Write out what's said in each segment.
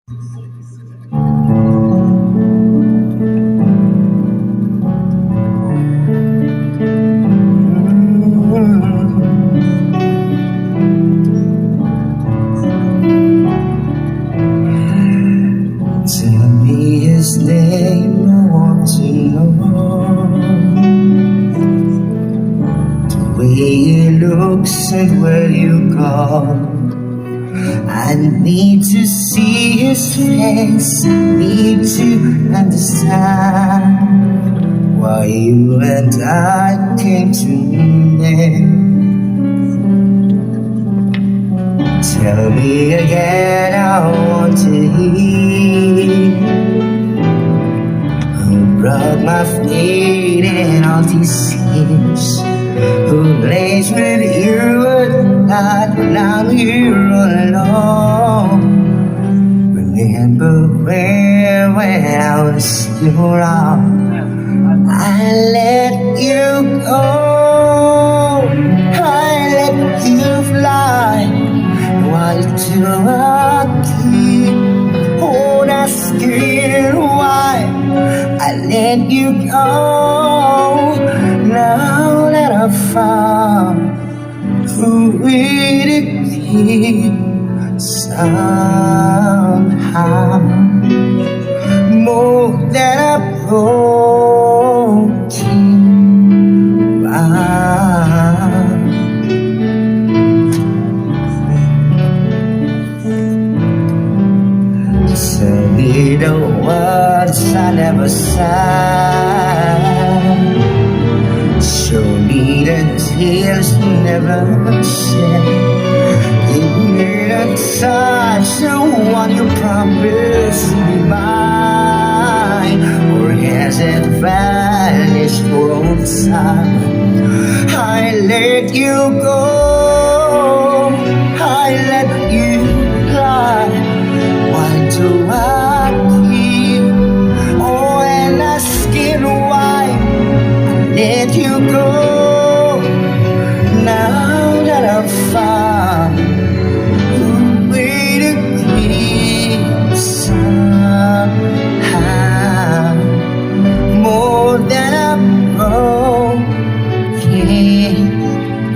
Tell me his name, I want to know the way he looks and where you go. I need to see his face, need to understand why you and I came to me. Tell me again, I want to hear who broke my feet in all these years, who lays with you at night when I'm here alone. Remember when I was your arm, I let you go, I let you fly. Why do I keep on asking why I let you go? Now that I've found who really keep somehow more than a broken mind. Tell me the words I never said, show me the tears never shed. Give me the touch, the one you promised me mine, or has it vanished for all time? I let you go, I let you fly. Why do I keep on asking why I let you go? Now that I've found a way to keep somehow more than a broken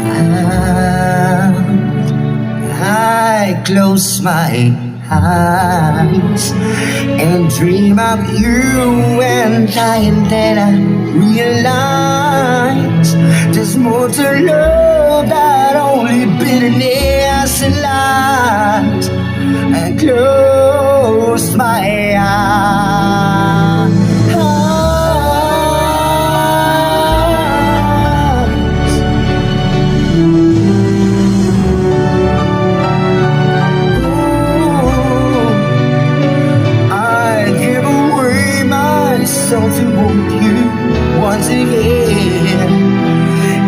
heart. I close my eyes and dream of you and then I realize there's more to love than only bitterness and lies. I close my eyes. To hold you once again, and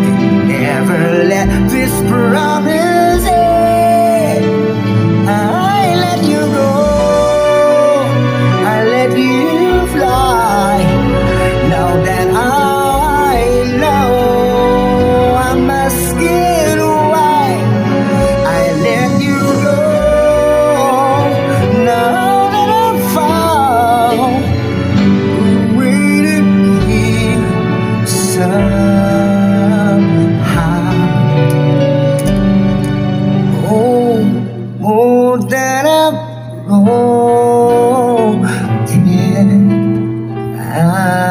never let this promise end. I let you go, I let you fly. Now that I know I'm asking why I let you go. Now that I'm found somehow, oh, more than a broken heart.